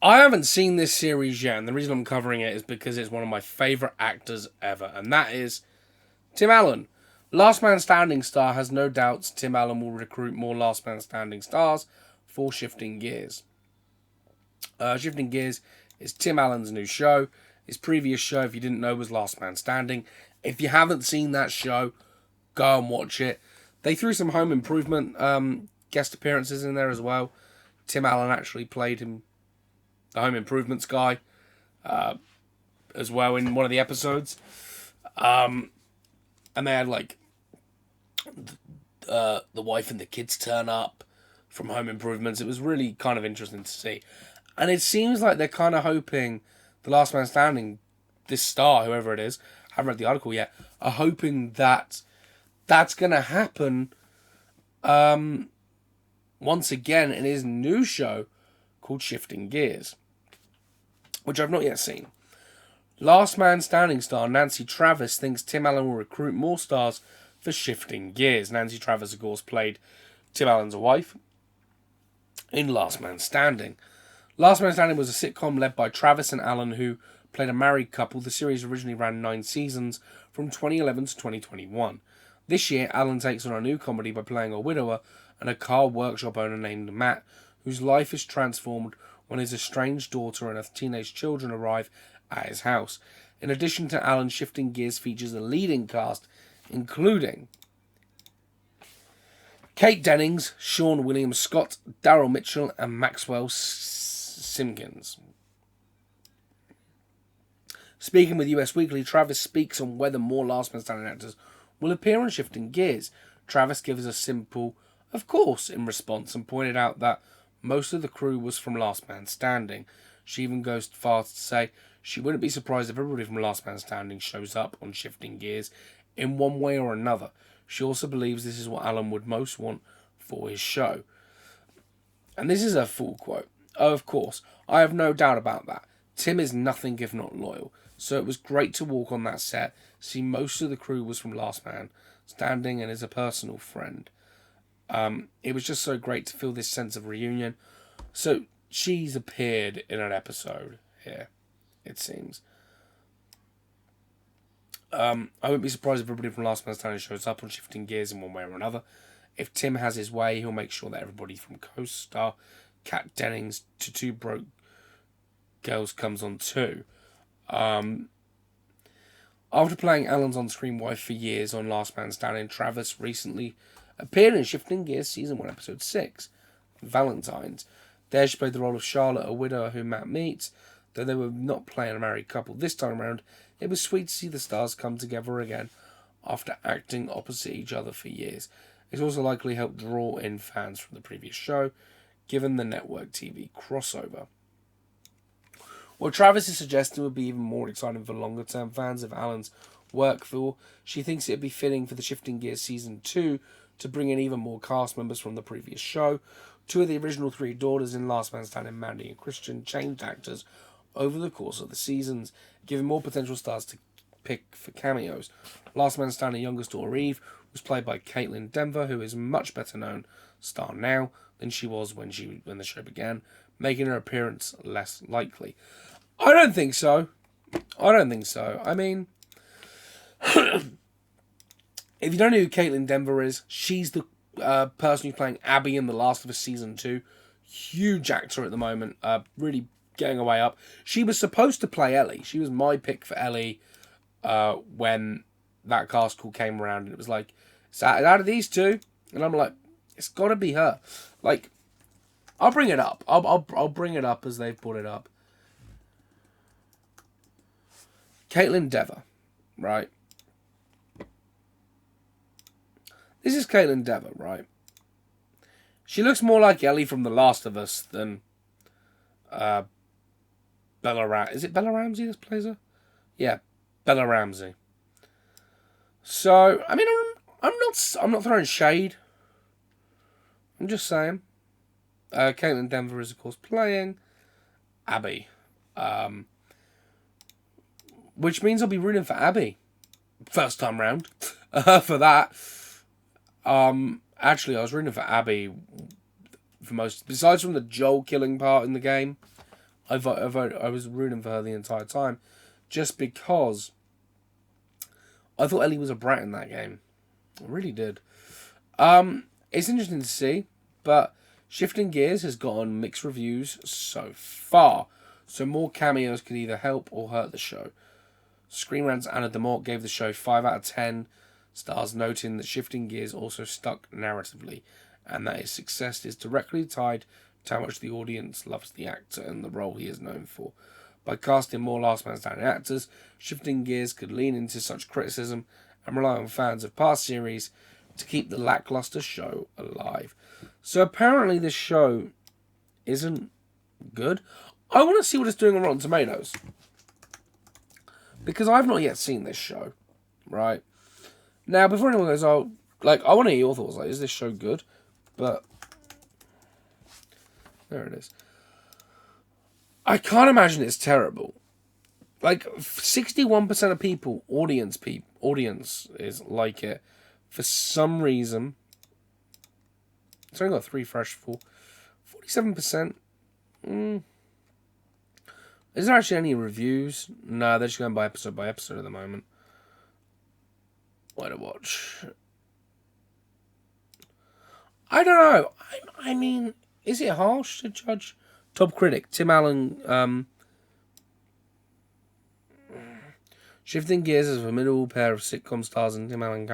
I haven't seen this series yet, and the reason I'm covering it is because it's one of my favourite actors ever, and that is Tim Allen. Last Man Standing star has no doubts Tim Allen will recruit more Last Man Standing stars for Shifting Gears. Shifting Gears is Tim Allen's new show. His previous show, if you didn't know, was Last Man Standing. If you haven't seen that show, go and watch it. They threw some Home Improvement guest appearances in there as well. Tim Allen actually played him, the Home Improvements guy, as well in one of the episodes. And they had like the wife and the kids turn up from Home Improvements. It was really kind of interesting to see. And it seems like they're kind of hoping the Last Man Standing, this star, whoever it is, I haven't read the article yet, are hoping that that's going to happen once again in his new show called Shifting Gears, which I've not yet seen. Last Man Standing star Nancy Travis thinks Tim Allen will recruit more stars for Shifting Gears. Nancy Travis, of course, played Tim Allen's wife in Last Man Standing. Last Man Standing was a sitcom led by Travis and Allen, who played a married couple. The series originally ran 9 seasons from 2011 to 2021. This year, Allen takes on a new comedy by playing a widower and a car workshop owner named Matt, whose life is transformed when his estranged daughter and her teenage children arrive at his house. In addition to Allen, Shifting Gears features a leading cast, including Kate Dennings, Sean William Scott, Daryl Mitchell, and Maxwell Simkins. Speaking with US Weekly, Travis speaks on whether more Last Man Standing actors will appear on Shifting Gears. Travis gives a simple, of course, in response, and pointed out that most of the crew was from Last Man Standing. She even goes far to say she wouldn't be surprised if everybody from Last Man Standing shows up on Shifting Gears in one way or another. She also believes this is what Allen would most want for his show. And this is a full quote. Oh, of course, I have no doubt about that. Tim is nothing if not loyal. So it was great to walk on that set, see most of the crew was from Last Man Standing and is a personal friend. It was just so great to feel this sense of reunion. So she's appeared in an episode here, it seems. I wouldn't be surprised if everybody from Last Man Standing shows up on Shifting Gears in one way or another. If Tim has his way, he'll make sure that everybody from co-star Kat Dennings to Two Broke Girls comes on too. After playing Allen's on-screen wife for years on Last Man Standing, Travis recently appeared in Shifting Gears Season 1, Episode 6, Valentine's. There she played the role of Charlotte, a widow who Matt meets, though they were not playing a married couple. This time around, it was sweet to see the stars come together again after acting opposite each other for years. It's also likely helped draw in fans from the previous show, given the network TV crossover. What Travis is suggesting would be even more exciting for longer-term fans of Allen's work, for she thinks it would be fitting for the Shifting Gears Season 2 to bring in even more cast members from the previous show. 2 of the original 3 daughters in Last Man Standing, Mandy and Christian, changed actors over the course of the seasons, giving more potential stars to pick for cameos. Last Man Standing youngest daughter Eve was played by Caitlin Denver, who is a much better known star now than she was when the show began, making her appearance less likely. I don't think so. I mean, if you don't know who Caitlin Denver is, she's the person who's playing Abby in The Last of Us Season 2. Huge actor at the moment, really getting her way up. She was supposed to play Ellie. She was my pick for Ellie when that cast call came around, and it was like, it's out of these 2, and I'm like, it's got to be her. Like, I'll bring it up. I'll bring it up as they've brought it up. Caitlin Dever, right? This is Caitlin Dever, right? She looks more like Ellie from The Last of Us than Bella Ramsey. Is it Bella Ramsey that plays her? Yeah, Bella Ramsey. So, I mean, I'm not throwing shade. I'm just saying. Caitlin Denver is, of course, playing Abby. Which means I'll be rooting for Abby. First time round. For that. Actually, I was rooting for Abby for most. Besides from the Joel killing part in the game, I was rooting for her the entire time, just because I thought Ellie was a brat in that game. I really did. It's interesting to see, but Shifting Gears has gotten mixed reviews so far. So more cameos could either help or hurt the show. Screen Rant's Anna DeMort gave the show 5 out of 10 stars, noting that Shifting Gears also stuck narratively, and that its success is directly tied to how much the audience loves the actor and the role he is known for. By casting more Last Man Standing actors, Shifting Gears could lean into such criticism and rely on fans of past series to keep the lackluster show alive. So apparently this show isn't good. I want to see what it's doing on Rotten Tomatoes, because I've not yet seen this show, right? Now, before anyone goes, I want to hear your thoughts. Like, is this show good? But there it is. I can't imagine it's terrible. Like, 61% of people, audience is like it. For some reason, it's only got 3 fresh for 47%. Is there actually any reviews? No, they're just going by episode at the moment. Why to watch? I don't know. I mean, is it harsh to judge? Top critic Tim Allen. Shifting Gears is a formidable pair of sitcom stars and Tim Allen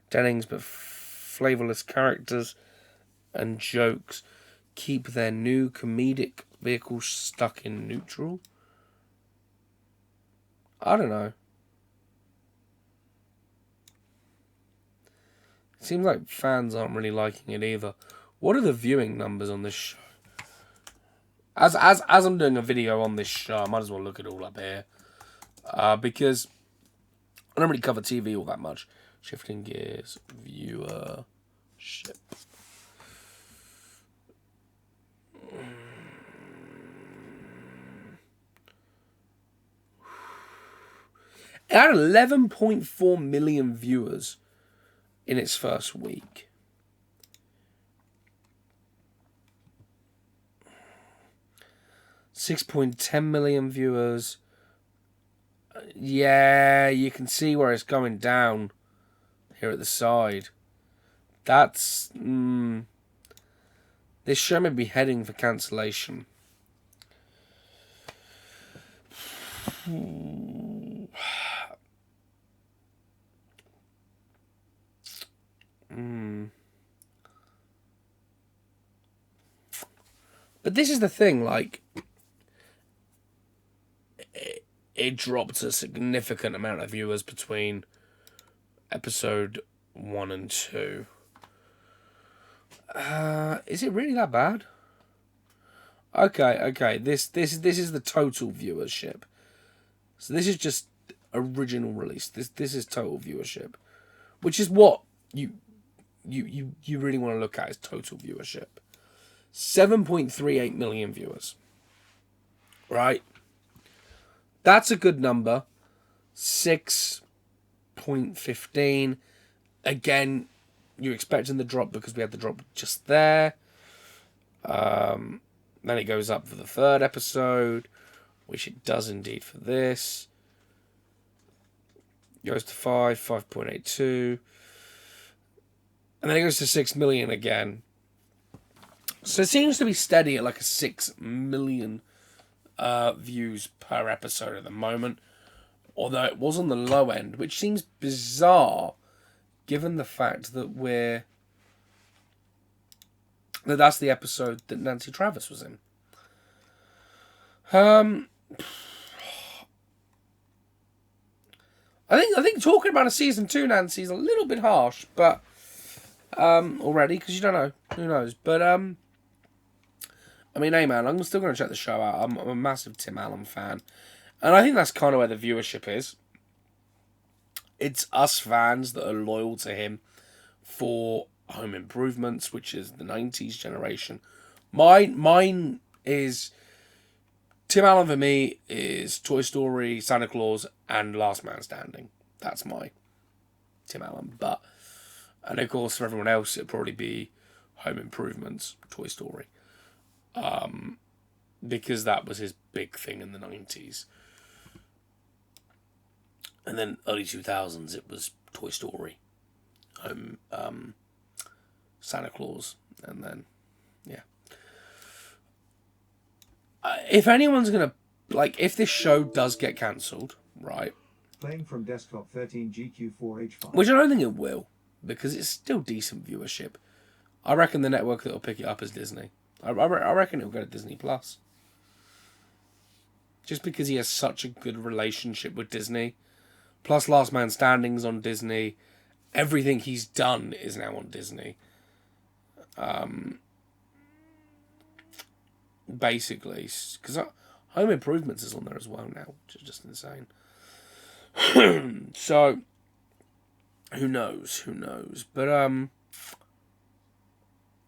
Dennings, but flavourless characters and jokes keep their new comedic vehicle stuck in neutral. I don't know. It seems like fans aren't really liking it either. What are the viewing numbers on this show? As I'm doing a video on this show, I might as well look it all up here. Because I don't really cover TV all that much. Shifting Gears viewership. It had 11.4 million viewers in its first week. $6.10 million viewers. Yeah, you can see where it's going down here at the side. That's... This show may be heading for cancellation. But this is the thing, like, it dropped a significant amount of viewers between episode 1 and 2. Is it really that bad? Okay. This is the total viewership. So this is just original release. This is total viewership, which is what you really want to look at, is total viewership. 7.38 million viewers. Right? That's a good number. 6.15. Again, you're expecting the drop because we had the drop just there. Then it goes up for the third episode, which it does indeed for this. Goes to 5.82. And then it goes to 6 million again. So it seems to be steady at like a 6 million views per episode at the moment. Although it was on the low end, which seems bizarre given the fact that that's the episode that Nancy Travis was in. I think talking about a season 2 Nancy is a little bit harsh, but already, because you don't know, who knows. But I mean, hey man, I'm still going to check the show out. I'm a massive Tim Allen fan, and I think that's kind of where the viewership is. It's us fans that are loyal to him for Home Improvements, which is the 90s generation. Mine is... Tim Allen for me is Toy Story, Santa Claus, and Last Man Standing. That's my Tim Allen. And of course, for everyone else, it'd probably be Home Improvements, Toy Story. because that was his big thing in the 90s. And then early 2000s, it was Toy Story, Santa Claus, and then, yeah. If anyone's going to, like, if this show does get cancelled, right? Playing from desktop 13GQ4H5. Which I don't think it will, because it's still decent viewership. I reckon the network that will pick it up is Disney. I reckon it'll go to Disney Plus. Just because he has such a good relationship with Disney. Plus Last Man Standing's on Disney. Everything he's done is now on Disney. Basically. Because Home Improvements is on there as well now. Which is just insane. So, who knows? But,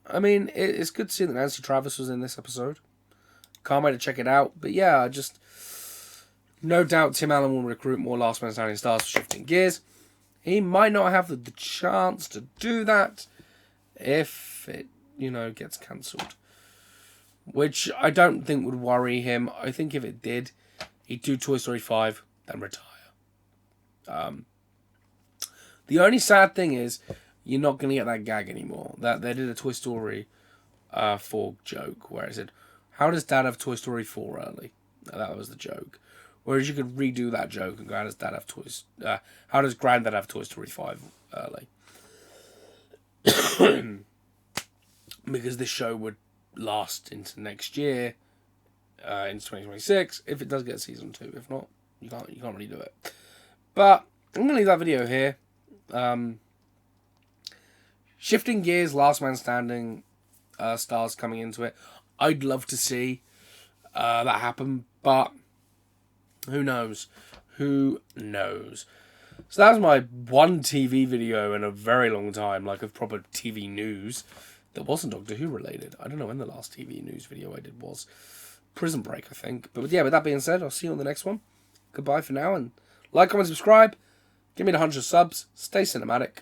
I mean, it's good to see that Nancy Travis was in this episode. Can't wait to check it out. But yeah, no doubt Tim Allen will recruit more Last Man Standing stars for Shifting Gears. He might not have the chance to do that if it, gets cancelled. Which I don't think would worry him. I think if it did, he'd do Toy Story 5, then retire. The only sad thing is, you're not going to get that gag anymore. That they did a Toy Story 4 joke where it said, "How does Dad have Toy Story 4 early?" That was the joke. Whereas you could redo that joke and go, "How does Dad have how does Granddad have Toy Story 5 early?" Because this show would last into next year, into 2026, if it does get season 2. If not, you can't really do it. But I'm going to leave that video here. Shifting Gears, Last Man Standing stars coming into it. I'd love to see that happen, but who knows? So that was my one TV video in a very long time, like of proper TV news that wasn't Doctor Who related. I don't know when the last TV news video I did was. Prison Break, I think. But yeah, with that being said, I'll see you on the next one. Goodbye for now, and like, comment, subscribe. Give me the 100 subs. Stay cinematic.